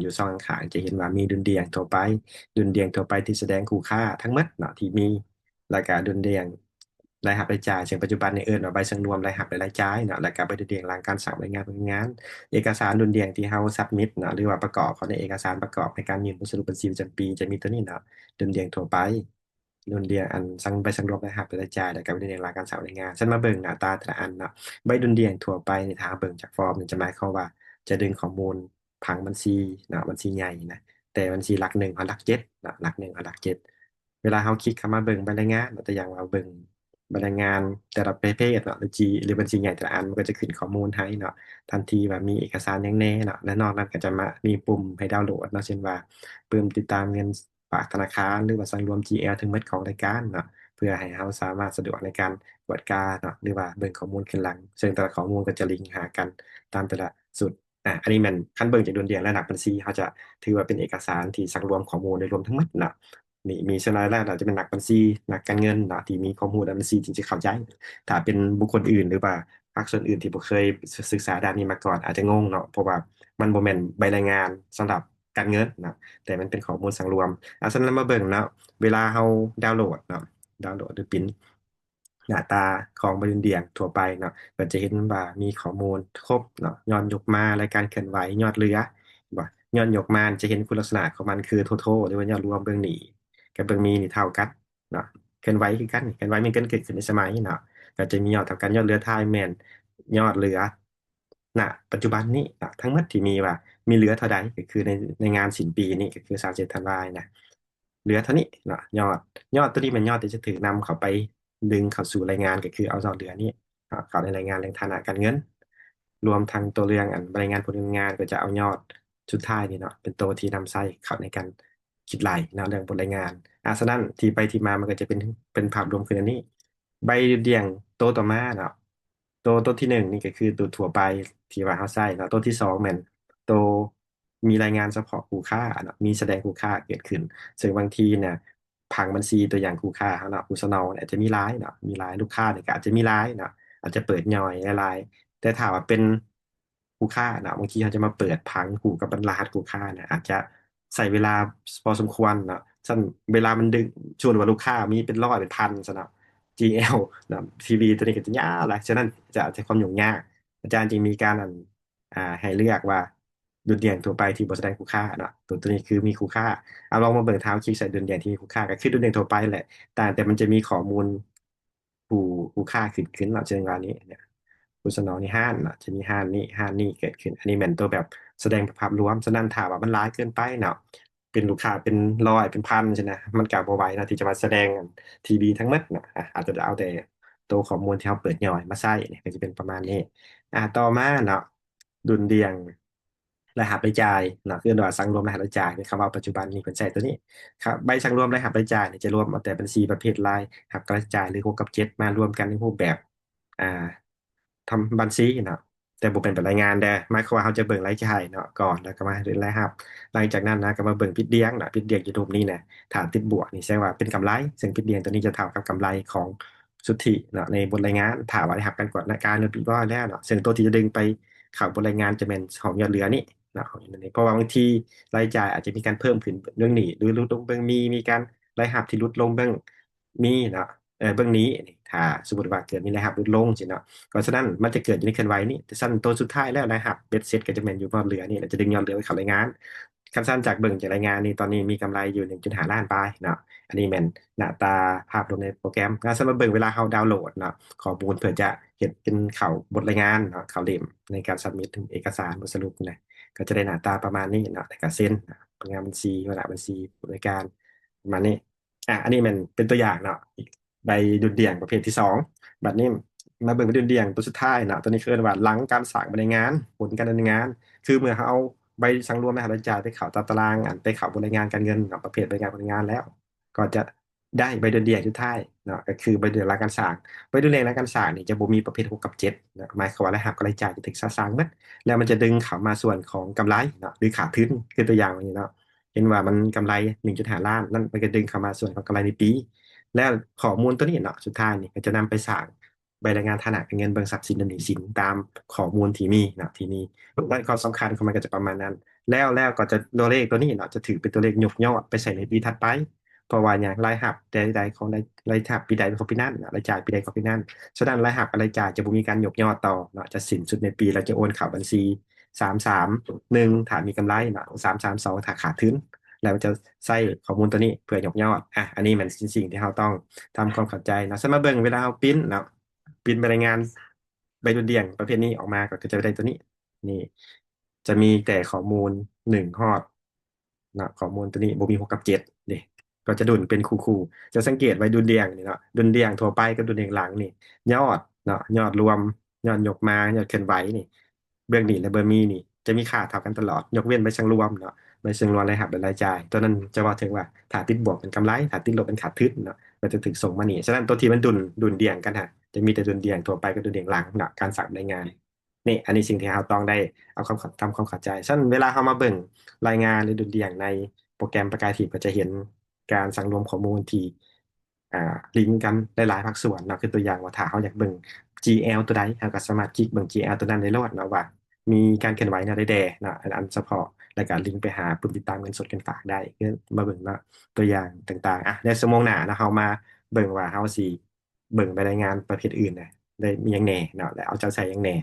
อยู่ซองข้างจะเห็นว่ามีดุลเดียงทั่วไปดุลเดียงทั่วไปที่แสดงคู่ค่าทั้งหมดเนาะที่มีแล้วก็ดุลเดียงรายรับรายจ่ายซึ่งปัจจุบันในเอิ้นว่าใบสังรวมรายรับและรายจ่ายเนาะแล้วก็ใบดุลเดียงหลังการสั่งรายงานผลงานเอกสารดุลเดียงที่เฮาซับมิตเนาะหรือว่าประกอบเขาในเอกสารประกอบในการยื่นผลสรุปบัญชีประจำปีจะมีตัวนี้เนาะดุลเดียงทั่วไปดุลเดียงอันสั่งใบสังรวมรายรับและรายจ่ายแล้วก็ใบดุลเดียงหลังการสั่งรายงานฉันมาเบิ่งหน้าตาแต่ละอันเนาะใบดุลเดียงทั่วไปนี่ถ้าเบิ่งจากฟอร์มนี่จะหมายความว่าจะดึงข้อมูลผังบัญชีเนาะบัญชีใหญ่นะแต่บัญชีหลักหนึ่งเอาหลักเจ็ดเนาะหลักหนึ่งเอาหลักเจ็ดเวลาเขาคลิกเข้ามาเบิ่งใบรายงานเราจะอย่างว่าเบิ่งใบรายงานแต่ละประเภทเนาะหรือบัญชีใหญ่แต่ละอันมันก็จะขึ้นข้อมูลให้เนาะทันทีว่ามีเอกสารอย่างแน่เนาะและนอกนั้นก็จะมามีปุ่มให้ดาวน์โหลดเนาะเช่นว่าปุ่มติดตามเงินฝากธนาคารหรือว่าสั่งรวม GL ทั้งหมดของรายการเนาะเพื่อให้เราสามารถสะดวกในการตรวจการเนาะหรือว่าเบิ่งข้อมูลขึ้นหลังซึ่งแต่ละข้อมูลก็จะลิงก์หากันตามแต่ละสุดอันนี้มันขั้นเบิ่งจากดวลเดียนและหลักบัญชีเขาจะถือว่าเป็นเอกสารที่สังรวมข้อมูลโดยรวมทั้งหมดเนาะมีสไลด์แรกเราจะเป็นหลักบัญชีหลักการเงินเนาะที่มีข้อมูลด้านบัญชีจริงๆเข้าใจถ้าเป็นบุคคลอื่นหรือว่าภาคส่วนอื่นที่บ่เคยศึกษาด้านนี้มาก่อนอาจจะงงเนาะเพราะว่ามันบ่แม่นใบรายงานสำหรับการเงินเนาะแต่มันเป็นข้อมูลสังรวมสำหรับมาเบิ่งเนาะเวลาเราดาวน์โหลดเนาะดาวน์โหลดหรือปริ้นหน้าตาของบริเดียงทั่วไปเนาะก็จะเห็นว่ามีข้อมูลครบเนาะย้อนยกมารายการเคลื่อนไหวยอดเหลือบ่ย้อนยกมาจะเห็นคุณลักษณะของมันคือ total หรือว่ายอดรวมเบื้องหนี้กับเบื้องมีนี่เท่ากันเนาะเคลื่อนไหวคือกันเคลื่อนไหวมันเกิดขึ้นในสมัยเนาะก็จะมียอดเท่ากันยอดเหลือทายแมนยอดเหลือณปัจจุบันนี้เนาะทั้งหมดที่มีว่ามีเหลือเท่าใดก็คือในงานสิ้นปีนี้ก็คือ31ธันวาคมนะเหลือเท่านี้เนาะยอดตัวนี้มันยอดที่จะถือนำเข้าไปดึงเข้าสู่รายงานก็คือเอายอดเหลือนี้เข้าในรายงานเรื่องฐานะการเงินรวมทั้งตัวเรื่องอันรายงานผลงานก็จะเอายอดสุดท้ายนี่เนาะเป็นตัวที่นำใส่เข้าในการคิดรายเนาะเรื่องบทรายงานฉะนั้นที่ไปที่มามันก็จะเป็นภาพรวมคืออันนี้ใบเดี่ยงโตวต่อมาเนาะตัวที่หนึ่งนี่ก็คือตัวทั่วไปที่ว่าเขาใส่เนาะตัวที่สองเหมือนตัวมีรายงานเฉพาะคู่ค่าเนาะมีแสดงคู่ค่าเกิดขึ้น ซึ่งบางทีเนี่ยผังบัญชีตัวอย่างคู่ค่าเนาะผู้สนองอาจจะมีหลายเนาะมีหลายลูกค้าเนี่ยก็อาจจะมีหลายเนาะอาจจะเปิดย่อยหลายๆแต่ถ้าว่าเป็นคู่ค่าเนาะบางทีเขาจะมาเปิดผังคู่กับรหัสคู่ค่าเนี่ยอาจจะใส่เวลาพอสมควรเนาะซึ่งเวลามันดึงชวนว่าลูกค้ามีเป็นร้อยเป็นพันสำหรับ GL นะทีวีตัวนี้ก็จะยากหลายฉะนั้นจะอาจจะความยุ่งยากอาจารย์จึงมีการให้เลือกว่าดุลเดี่ยงทั่วไปที่บแสดงคู่ค่าเนาะตัวนี้คือมีคู่ค่าเอาลองมาเบิ่งเท้าคลิกใส่ดุลเดี่ยงที่มีคู่ค่าก็คือดุลเดี่ยงทั่วไปแหละแต่มันจะมีข้อมูลคู่คู่ค่าขึ้นเนาะเช่นว่านี้เนี่ยผู้สนองนี่ห้านเนาะจะมีห้านนี่เกิดขึ้นอันนี้เป็นตัวแบบแสดงภาพรวมฉะนั้นถ้าว่ามันร้ายเกินไปเนาะเป็นลูกค้าเป็นร้อยเป็นพันใช่ไหมมันกะบ่ไหวนะที่จะมาแสดงทีวีทั้งหมดนะอาจจะเอาแต่ตัวข้อมูลที่เราเปิดย่อยมาใส่เนี่ยก็จะเป็นประมาณนี้ต่อมาเนาะดุลเดียงรหัสรายจ่ายเนาะคือว่าสั่งรวมรหัสรายจ่ายในคำว่าปัจจุบันนี้เป็นใช้ตัวนี้ครับใบสั่งรวมรหัสรายจ่ายเนี่ยจะรวมเอาแต่บัญชีประเภทรายหักรายจ่ายหรือ6กับ7มารวมกันในรูปแบบอ่าทำบัญชีเนาะแต่บ่เป็นแบบรายงานแต่หมายความว่าเขาจะเบิ่งรายจ่ายเนาะก่อนแล้วก็มาเรียนรายรับหลังจากนั้นนะก็มาเบิ่งพิดเดียงเนาะพิดเดียงอยู่ตรงนี้เนี่ยฐานติดบวกนี่แสดงว่าเป็นกำไรซึ่งพิดเดียงตัวนี้จะเท่ากับกำไรของสุทธิเนาะในบทรายงานถามว่าได้รับการกดการเงินปีร้อยแล้วเนาะซึ่งตัวที่จะดึงไปข่าวบทรายงานจะเป็นของยอดเหลือนี่เนาะของยอดเหลือนี่เพราะว่าบางทีรายจ่ายอาจจะมีการเพิ่มขึ้นเรื่องนี้หรือลดลงเบื้องมีการรายรับที่ลดลงเบื้องมีเนาะเบื้องนี้ถ้าสมมติว่าเกิดมีรายรับลดลงใช่เนาะ ก็ฉะนั้นมันจะเกิดอยู่ในเคลื่อนไหวนี่แต่สั้นตัวสุดท้ายแล้วนะครับเบ็ดเซ็ตก็จะเป็นอยู่ยอดเหลือนี่เราจะดึงยอดเหลือไปเข้ารายงานคันสั้นจากเบิ่งจากรายงานนี่ตอนนี้มีกำไรอยู่1.5ล้านบาทเนาะอันนี้เป็นหน้าตาภาพรวมในโปรแกรมแล้วสำหรับเบิ่งเวลาเขาดาวน์โหลดเนาะข้อมูลเพื่อจะเห็นเป็นเข่าบทรายงานเนาะเข่าเล่มในการสับมิทเอกสารบทสรุปนะก็จะได้หน้าตาประมาณนี้เนาะแต่ก็เส้นงานบัญชีเวลาบัญชีบริการประมาณนี้อันนี้มันเป็นตัวอย่างเนาะอีกใบดุลเดี่ยงประเภทที่สองบัดนี้ มาเบิ่งไปเดือนเดียงตัวสุดท้ายนะตัวนี้คือว่าหลังการสั่งบรรายงานผลการดำเนินงานคือเมื่อเขาเอาใบสั่งรวมรหัสรายจ่ายไปเข้าตารางไปเข้าบรรายงานการเงินเนาะประเภทบรายงานผลงานแล้วก็จะได้ใบเดือนเดียงสุดท้ายเนาะก็คือใบเดือนหลังการสั่งใบเดือนแรกหลังการสั่งนี่จะบ่มีประเภท6กับ7นะหมายความว่ารายรับกับรายจ่ายจะถึงสั่งหมดแล้วมันจะดึงเข้ามาส่วนของกำไรเนาะหรือขาดทุนคือตัวอย่างนี้เนาะเห็นว่ามันกำไร1.5ล้านนั่นมันก็ดึงเข้ามาส่วนของกำไรในปีแล้วข้อมูลตัวนี้เนาะสุดท้ายนี่ก็จะนำไปสร้าง ใบรายงานฐานะการเงินเบิ่งทรัพย์สินและหนี้สินตามข้อมูลที่มีนะที่มีและความสำคัญของมันก็จะประมาณนั้น แล้วก็จะตัวเลขตัวนี้เนาะจะถือเป็นตัวเลขยกยอดไปใส่ในปีถัดไปเพราะว่าอย่างรายรับใดๆของรายรับปีใดของปีนั้นเนาะรายจ่ายปีใดของปีนั้นฉะนั้นรายรับกับรายจ่ายจะบ่มีการยกยอดต่อเนาะจะสิ้นสุดในปีเราจะโอนเข้าบัญชี331ถ้ามีกำไรเนาะ332ถ้าขาดทุนแล้วจะใส่ข้อมูลตัวนี้เพื่อยกยอดอันนี้มันสิ่งที่เราต้องทำความเข้าใจเนาะสมมาเบิ่งเวลาเราปริ้นเนาะปริ้นใบรายงานใบดุลเดี่ยงประเภทนี้ออกมาก็จะได้ตัวนี้นี่จะมีแต่ข้อมูล1 ฮอดเนาะข้อมูลตัวนี้บ่มี6 กับ 7นี่ก็จะดุลเป็นคู่ๆจะสังเกตไว้ดุลเดี่ยงนี่เนาะดุลเดี่ยงทั่วไปกับดุลเดี่ยงหลังนี่ยอดเนาะยอดรวมยอดยกมายอดเคลื่อนไหวนี่เบื้องนี้และเบื้องมีนี่จะมีค่าเท่ากันตลอดยกเว้นใบเชิงรวมเนาะใบเชิงรวมรายรับและรายจ่ายตัวนั้นจะว่าถึงว่าถ้าติดบวกเป็นกำไรถ้าติดลบเป็นขาดทุนเนาะก็จะถึงส่งมานี่ฉะนั้นตัวที่มันดุลเดี่ยงกันฮะจะมีแต่ดุลเดี่ยงทั่วไปกับดุลเดี่ยงหลังเนาะการสั่งรายงานนี่อันนี้สิ่งที่เราต้องได้เอาความทำความเข้าใจฉะนั้นเวลาเรามาเบิ่งรายงานหรือดุลเดี่ยงในโปรแกรมประกายทิพย์ก็จะเห็นการสั่งรวมข้อมูลที่ลิงก์กันหลายๆภาคส่วนเนาะคือตัวอย่างว่าถ้าเราอยากเบิ่ง GL ตัวใดเราก็สามารถคลิกเบิ่ง GL ตัวนั้นได้โลดเนาะว่ามีการเคลื่อนไหวเนาะได้แด่เนาะอันเฉพาะแล้วก็ลิงก์ไปหาปุ่มติดตามเงินสดเงินฝากได้คือมาเบิ่งเนาะตัวอย่างต่างๆในชั่วโมงหน้าเนาะเรามาเบิ่งว่าเราสิเบิ่งไปรายงานประเภทอื่นนะได้มีหยังแหน่เนาะแล้วเอาจะใส่หยังแหน่